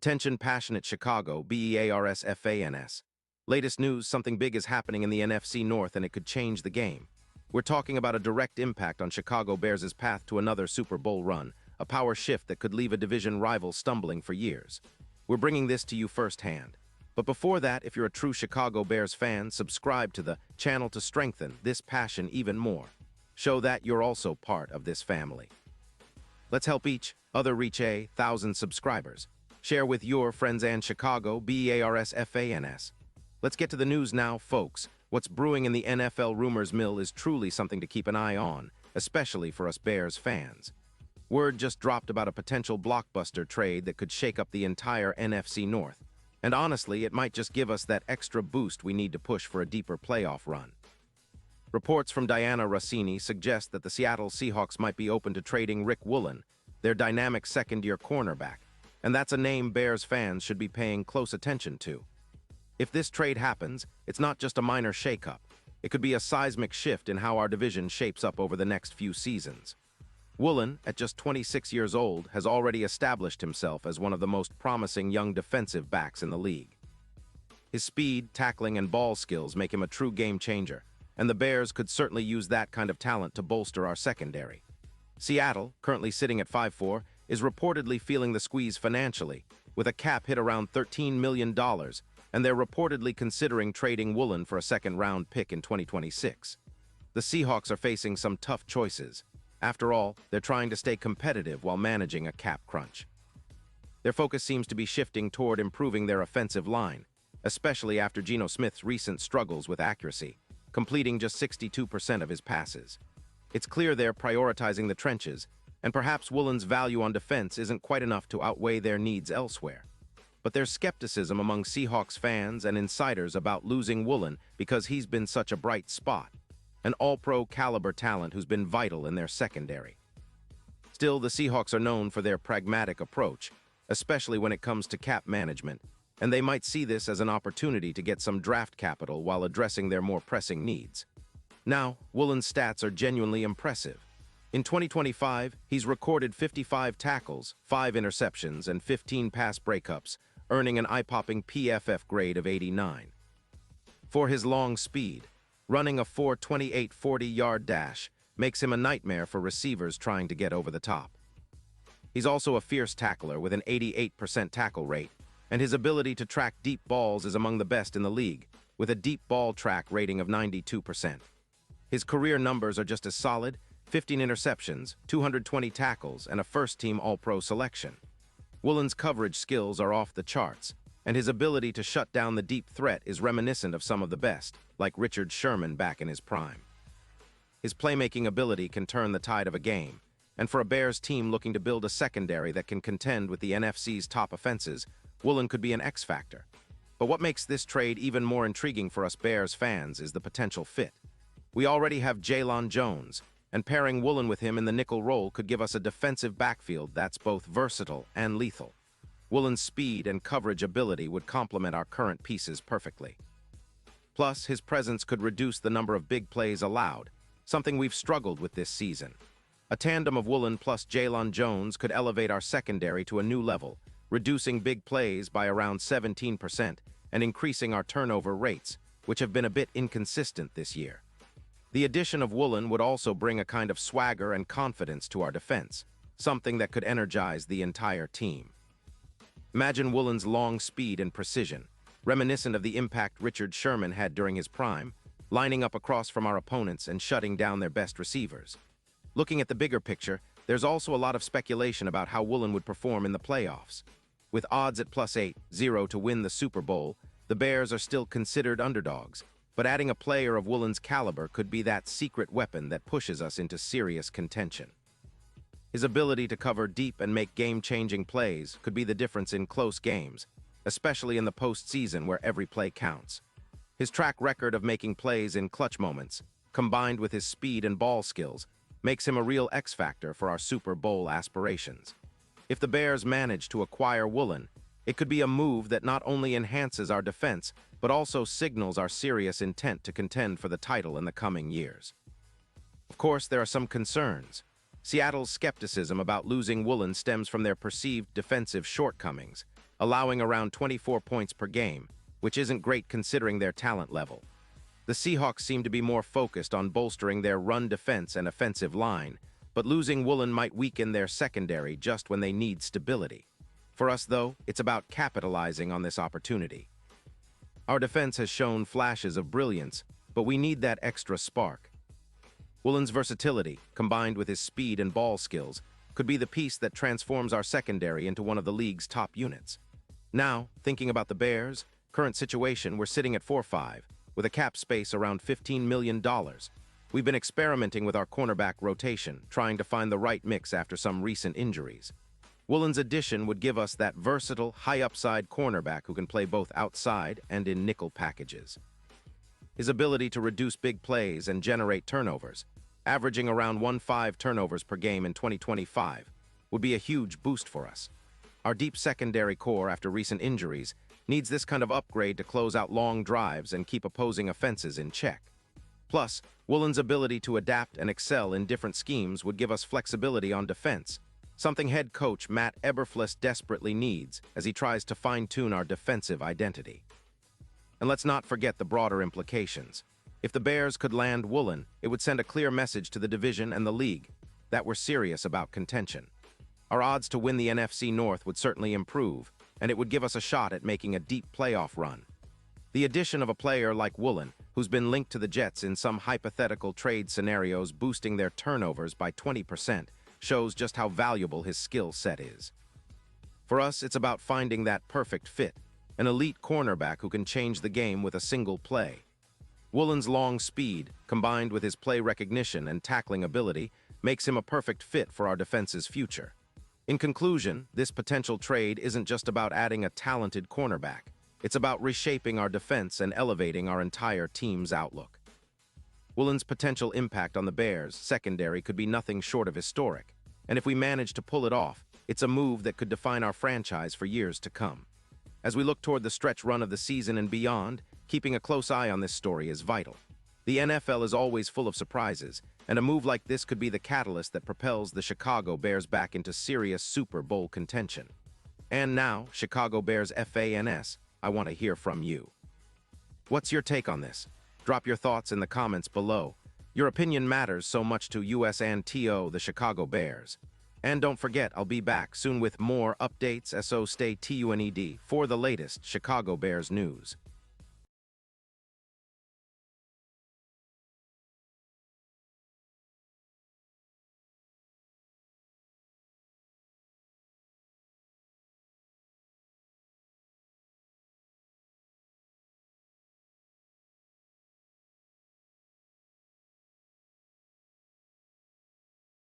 Attention passionate Chicago, BEARS. Latest news, something big is happening in the NFC North and it could change the game. We're talking about a direct impact on Chicago Bears' path to another Super Bowl run, a power shift that could leave a division rival stumbling for years. We're bringing this to you firsthand. But before that, if you're a true Chicago Bears fan, subscribe to the channel to strengthen this passion even more. Show that you're also part of this family. Let's help each other reach 1,000 subscribers. Share with your friends and Chicago, BEARS. Let's get to the news now, folks. What's brewing in the NFL rumors mill is truly something to keep an eye on, especially for us Bears fans. Word just dropped about a potential blockbuster trade that could shake up the entire NFC North. And honestly, it might just give us that extra boost we need to push for a deeper playoff run. Reports from Diana Rossini suggest that the Seattle Seahawks might be open to trading Rick Woolen, their dynamic second-year cornerback, and that's a name Bears fans should be paying close attention to. If this trade happens, it's not just a minor shakeup. It could be a seismic shift in how our division shapes up over the next few seasons. Woolen, at just 26 years old, has already established himself as one of the most promising young defensive backs in the league. His speed, tackling, and ball skills make him a true game changer, and the Bears could certainly use that kind of talent to bolster our secondary. Seattle, currently sitting at 5-4, is reportedly feeling the squeeze financially, with a cap hit around $13 million, and they're reportedly considering trading Woolen for a second-round pick in 2026. The Seahawks are facing some tough choices. After all, they're trying to stay competitive while managing a cap crunch. Their focus seems to be shifting toward improving their offensive line, especially after Geno Smith's recent struggles with accuracy, completing just 62% of his passes. It's clear they're prioritizing the trenches, and perhaps Woolen's value on defense isn't quite enough to outweigh their needs elsewhere. But there's skepticism among Seahawks fans and insiders about losing Woolen because he's been such a bright spot, an all-pro caliber talent who's been vital in their secondary. Still, the Seahawks are known for their pragmatic approach, especially when it comes to cap management, and they might see this as an opportunity to get some draft capital while addressing their more pressing needs. Now, Woolen's stats are genuinely impressive. In 2025, he's recorded 55 tackles, 5 interceptions, and 15 pass breakups, earning an eye-popping PFF grade of 89. For his long speed, running a 4.28 40-yard dash makes him a nightmare for receivers trying to get over the top. He's also a fierce tackler with an 88% tackle rate, and his ability to track deep balls is among the best in the league, with a deep ball track rating of 92%. His career numbers are just as solid: 15 interceptions, 220 tackles, and a first-team All-Pro selection. Woolen's coverage skills are off the charts, and his ability to shut down the deep threat is reminiscent of some of the best, like Richard Sherman back in his prime. His playmaking ability can turn the tide of a game, and for a Bears team looking to build a secondary that can contend with the NFC's top offenses, Woolen could be an X-factor. But what makes this trade even more intriguing for us Bears fans is the potential fit. We already have Jaylon Jones, and pairing Woolen with him in the nickel role could give us a defensive backfield that's both versatile and lethal. Woolen's speed and coverage ability would complement our current pieces perfectly. Plus, his presence could reduce the number of big plays allowed, something we've struggled with this season. A tandem of Woolen plus Jaylon Jones could elevate our secondary to a new level, reducing big plays by around 17% and increasing our turnover rates, which have been a bit inconsistent this year. The addition of Woolen would also bring a kind of swagger and confidence to our defense, something that could energize the entire team. Imagine Woolen's long speed and precision, reminiscent of the impact Richard Sherman had during his prime, lining up across from our opponents and shutting down their best receivers. Looking at the bigger picture, there's also a lot of speculation about how Woolen would perform in the playoffs. With odds at +8-0 to win the Super Bowl, the Bears are still considered underdogs, but adding a player of Woolen's caliber could be that secret weapon that pushes us into serious contention. His ability to cover deep and make game-changing plays could be the difference in close games, especially in the postseason where every play counts. His track record of making plays in clutch moments, combined with his speed and ball skills, makes him a real X-factor for our Super Bowl aspirations. If the Bears manage to acquire Woolen, it could be a move that not only enhances our defense, but also signals our serious intent to contend for the title in the coming years. Of course, there are some concerns. Seattle's skepticism about losing Woolen stems from their perceived defensive shortcomings, allowing around 24 points per game, which isn't great considering their talent level. The Seahawks seem to be more focused on bolstering their run defense and offensive line, but losing Woolen might weaken their secondary just when they need stability. For us, though, it's about capitalizing on this opportunity. Our defense has shown flashes of brilliance, but we need that extra spark. Woolen's versatility, combined with his speed and ball skills, could be the piece that transforms our secondary into one of the league's top units. Now, thinking about the Bears' current situation, we're sitting at 4-5, with a cap space around $15 million. We've been experimenting with our cornerback rotation, trying to find the right mix after some recent injuries. Woolen's addition would give us that versatile, high-upside cornerback who can play both outside and in nickel packages. His ability to reduce big plays and generate turnovers, averaging around 1.5 turnovers per game in 2025, would be a huge boost for us. Our deep secondary core after recent injuries needs this kind of upgrade to close out long drives and keep opposing offenses in check. Plus, Woolen's ability to adapt and excel in different schemes would give us flexibility on defense, something head coach Matt Eberflus desperately needs as he tries to fine-tune our defensive identity. And let's not forget the broader implications. If the Bears could land Woolen, it would send a clear message to the division and the league that we're serious about contention. Our odds to win the NFC North would certainly improve, and it would give us a shot at making a deep playoff run. The addition of a player like Woolen, who's been linked to the Jets in some hypothetical trade scenarios boosting their turnovers by 20%, shows just how valuable his skill set is. For us, it's about finding that perfect fit, an elite cornerback who can change the game with a single play. Woolen's long speed, combined with his play recognition and tackling ability, makes him a perfect fit for our defense's future. In conclusion, this potential trade isn't just about adding a talented cornerback. It's about reshaping our defense and elevating our entire team's outlook. Woolen's potential impact on the Bears' secondary could be nothing short of historic, and if we manage to pull it off, it's a move that could define our franchise for years to come. As we look toward the stretch run of the season and beyond, keeping a close eye on this story is vital. The NFL is always full of surprises, and a move like this could be the catalyst that propels the Chicago Bears back into serious Super Bowl contention. And now, Chicago Bears fans, I want to hear from you. What's your take on this? Drop your thoughts in the comments below. Your opinion matters so much to us and the Chicago Bears. And don't forget, I'll be back soon with more updates, so stay tuned for the latest Chicago Bears news.